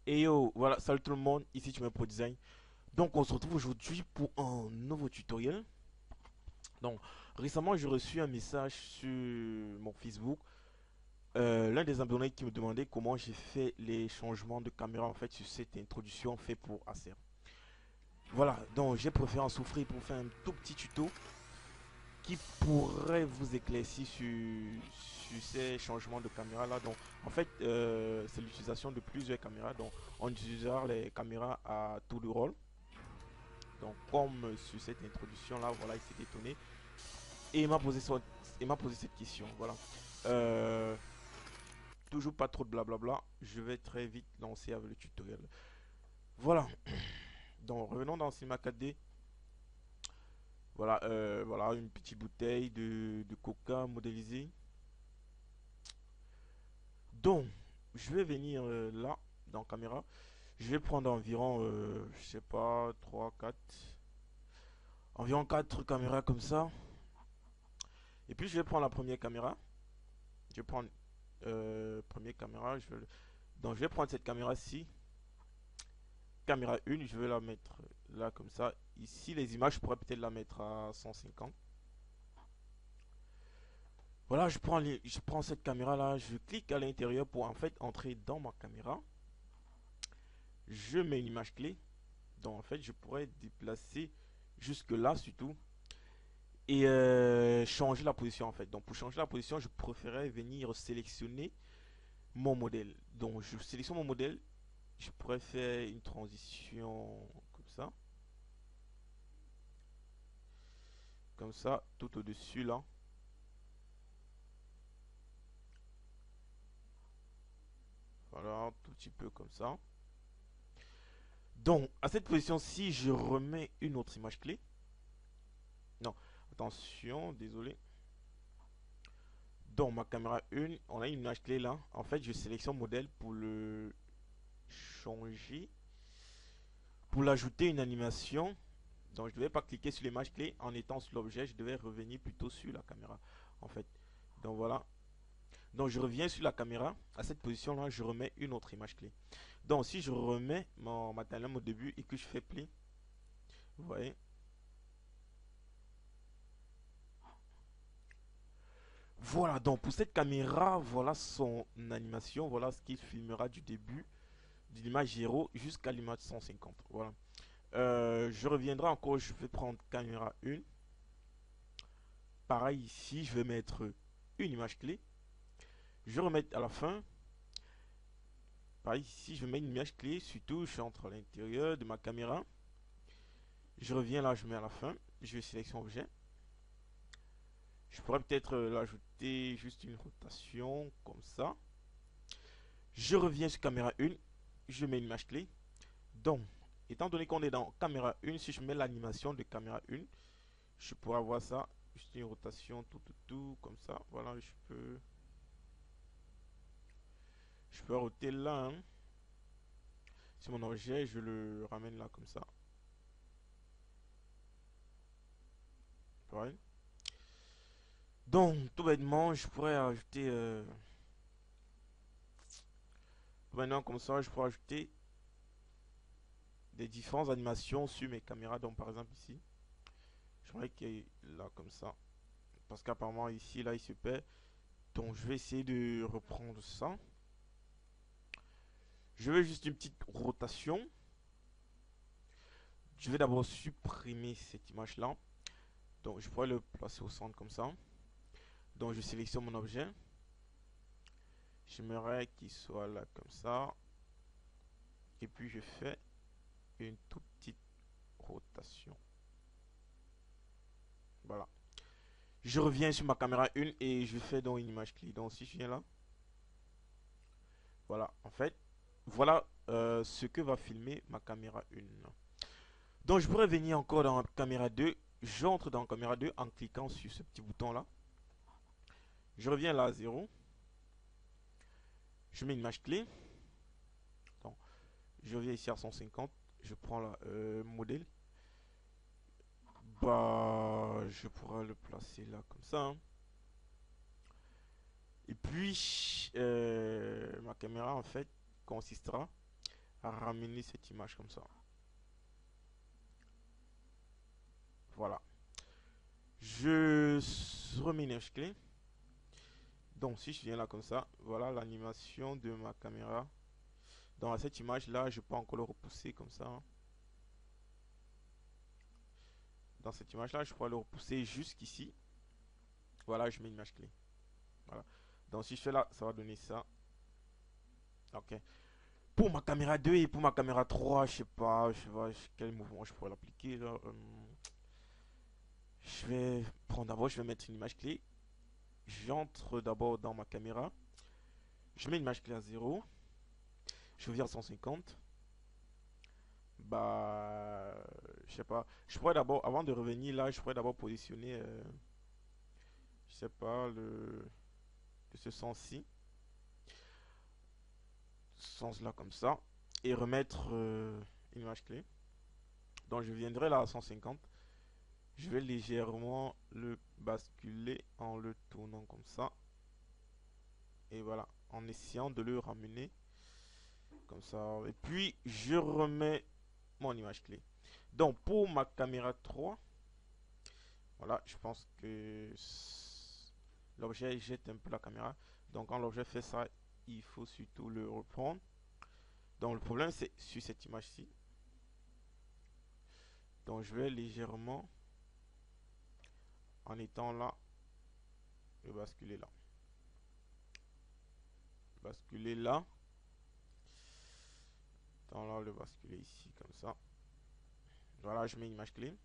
Et yo, voilà, salut tout le monde, ici tu m'as Pro Design. Donc on se retrouve aujourd'hui pour un nouveau tutoriel. Donc récemment j'ai reçu un message sur mon Facebook. L'un des abonnés qui me demandait comment j'ai fait les changements de caméra en fait sur cette introduction faite pour Acer. Voilà, donc j'ai préféré en souffrir pour faire un tout petit tuto qui pourrait vous éclaircir sur ces changements de caméra là. Donc en fait c'est l'utilisation de plusieurs caméras. Donc on utilisera les caméras à tour de rôle. Donc, comme sur cette introduction-là, voilà, il s'est détonné. Et il m'a posé cette question. Voilà. Euh, Toujours pas trop de blablabla. Je vais très vite lancer avec le tutoriel. Voilà. Donc, revenons dans Cinema 4D. Voilà, voilà une petite bouteille de coca modélisée. Donc, je vais venir là, dans caméra. Je vais prendre environ, je sais pas, 3 4 environ 4 caméras comme ça. Et puis, je vais prendre la première caméra. Je vais prendre première caméra. Donc, je vais prendre cette caméra-ci. Caméra 1, je vais la mettre là comme ça. Ici, les images, je pourrais peut-être la mettre à 150. Voilà, je prends cette caméra-là. Je clique à l'intérieur pour en fait entrer dans ma caméra. Je mets une image clé. Donc, en fait, je pourrais déplacer jusque là, surtout. Et changer la position, en fait. Donc, pour changer la position, je préférais venir sélectionner mon modèle. Donc, je sélectionne mon modèle. Je pourrais faire une transition comme ça. Comme ça, tout au-dessus là. Voilà, un tout petit peu comme ça. Donc, à cette position-ci, je remets une autre image clé. Non, attention, désolé. Dans ma caméra 1, on a une image clé là. En fait, je sélectionne modèle pour le changer. Pour l'ajouter une animation. Donc, je ne devais pas cliquer sur l'image clé en étant sur l'objet. Je devais revenir plutôt sur la caméra. En fait. Donc, voilà. Donc, je reviens sur la caméra. À cette position-là, je remets une autre image clé. Donc, si je remets ma timeline au début et que je fais play, vous voyez. Voilà, donc pour cette caméra, voilà son animation. Voilà ce qu'il filmera du début de l'image 0 jusqu'à l'image 150. Voilà. Je reviendrai encore, je vais prendre caméra 1. Pareil ici, je vais mettre une image clé. Je vais remettre à la fin. Pareil ici, je vais mettre une image clé. Surtout, je suis entre l'intérieur de ma caméra. Je reviens là, je mets à la fin. Je vais sélectionner objet. Je pourrais peut-être l'ajouter juste une rotation comme ça. Je reviens sur caméra 1. Je mets une image clé. Donc, étant donné qu'on est dans caméra 1, si je mets l'animation de caméra 1, je pourrais avoir ça. Juste une rotation tout comme ça. Voilà, je peux roter là. Hein. Sur mon objet, je le ramène là comme ça. Pareil. Donc, tout bêtement, je pourrais ajouter. Maintenant, comme ça, je pourrais ajouter des différentes animations sur mes caméras. Donc, par exemple, ici, j'aimerais qu'il y ait là comme ça. Parce qu'apparemment, ici, là, il se perd. Donc, je vais essayer de reprendre ça. Je veux juste une petite rotation. Je vais d'abord supprimer cette image là. Donc je pourrais le placer au centre comme ça. Donc je sélectionne mon objet. J'aimerais qu'il soit là comme ça. Et puis je fais une toute petite rotation. Voilà. Je reviens sur ma caméra 1 et je fais donc une image clé. Donc si je viens là. Voilà. En fait, voilà ce que va filmer ma caméra 1. Donc je pourrais venir encore dans la caméra 2. J'entre dans la caméra 2 en cliquant sur ce petit bouton là. Je reviens là à 0. Je mets une image clé. Donc, je reviens ici à 150. Je prends la modèle. Bah, je pourrais le placer là comme ça. Hein. Et puis, ma caméra en fait consistera ramener cette image comme ça. Voilà. Je remets une image clé. Donc si je viens là comme ça, voilà l'animation de ma caméra. Dans cette image là, je peux encore le repousser comme ça, hein. Dans cette image là, je pourrais le repousser jusqu'ici. Voilà, je mets une image clé. Voilà. Donc si je fais là, ça va donner ça. Ok. Pour ma caméra 2 et pour ma caméra 3, je sais pas quel mouvement je pourrais l'appliquer là. Je vais prendre d'abord, je vais mettre une image clé. J'entre d'abord dans ma caméra. Je mets une image clé à 0. Je reviens à 150. Bah, je sais pas. Je pourrais d'abord, avant de revenir là, je pourrais d'abord positionner, je sais pas, de ce sens-ci, ce sens-là comme ça, et remettre une image clé. Donc je viendrai là à 150. Je vais légèrement le basculer en le tournant comme ça. Et voilà, en essayant de le ramener comme ça. Et puis je remets mon image clé. Donc pour ma caméra 3, voilà, je pense que l'objet jette un peu la caméra. Donc quand l'objet fait ça, il faut surtout le reprendre. Donc le problème c'est sur cette image-ci. Donc je vais légèrement, en étant là, le basculer là. Basculer là. Dans là, le basculer ici comme ça. Voilà, je mets une image clé.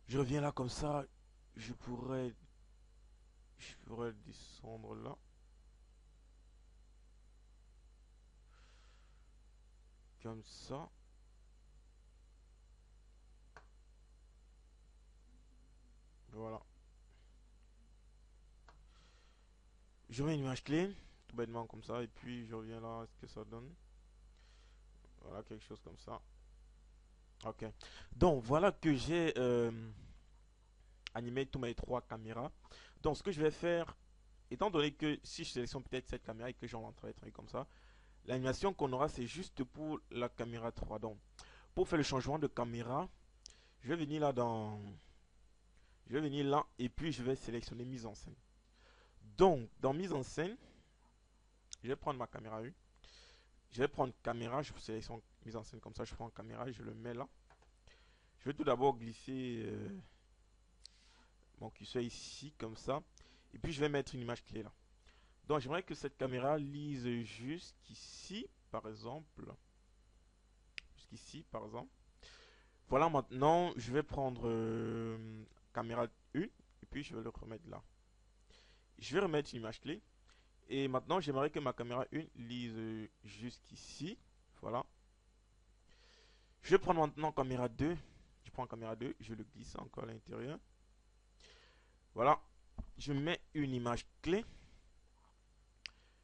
Je reviens là comme ça. Je pourrais descendre là. Comme ça. Voilà. Je mets une image clé. Tout bêtement comme ça. Et puis je reviens là. Est-ce que ça donne? Voilà, quelque chose comme ça. Ok. Donc voilà que j'ai animé tous mes trois caméras. Donc ce que je vais faire, étant donné que si je sélectionne peut-être cette caméra et que j'en rentre un truc comme ça, l'animation qu'on aura c'est juste pour la caméra 3. Donc pour faire le changement de caméra, je vais venir là dans... Je vais venir là et puis je vais sélectionner mise en scène. Donc dans mise en scène, je vais prendre ma caméra 1. Je vais prendre caméra, je sélectionne mise en scène comme ça, je prends caméra et je le mets là. Je vais tout d'abord glisser mon curseur ici comme ça. Et puis je vais mettre une image clé là. Donc j'aimerais que cette caméra lise jusqu'ici par exemple. Jusqu'ici par exemple. Voilà, maintenant je vais prendre caméra 1 et puis je vais le remettre là. Je vais remettre une image clé. Et maintenant j'aimerais que ma caméra 1 lise jusqu'ici. Voilà. Je vais prendre maintenant caméra 2. Je prends caméra 2, je le glisse encore à l'intérieur. Voilà. Je mets une image clé.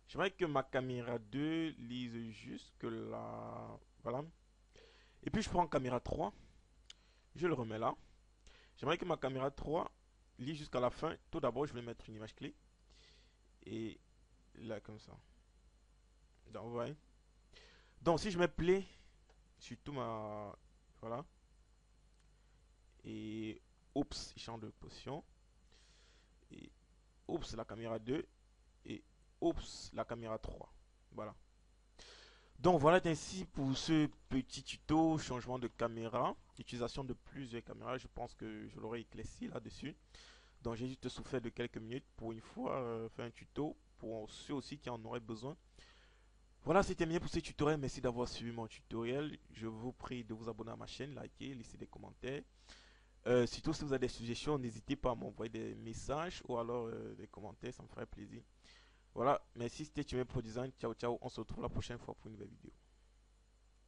J'aimerais que ma caméra 2 lise jusque là. Voilà. Et puis je prends caméra 3. Je le remets là. J'aimerais que ma caméra 3 lise jusqu'à la fin. Tout d'abord, je vais mettre une image clé. Et là, comme ça. Donc, vous voyez. Donc, si je mets play sur tout ma... Voilà. Et oups, il change de position. Et oups, la caméra 2. Et oups, la caméra 3. Voilà. Donc voilà ainsi pour ce petit tuto changement de caméra, utilisation de plusieurs caméras. Je pense que je l'aurai éclairci là-dessus. Donc j'ai juste souffert de quelques minutes pour une fois faire un tuto pour ceux aussi qui en auraient besoin. Voilà, c'était bien pour ce tutoriel. Merci d'avoir suivi mon tutoriel. Je vous prie de vous abonner à ma chaîne, liker, laisser des commentaires. Surtout si vous avez des suggestions, n'hésitez pas à m'envoyer des messages ou alors des commentaires, ça me ferait plaisir. Voilà, merci, c'était Tumé Pro Design. Ciao, ciao. On se retrouve la prochaine fois pour une nouvelle vidéo.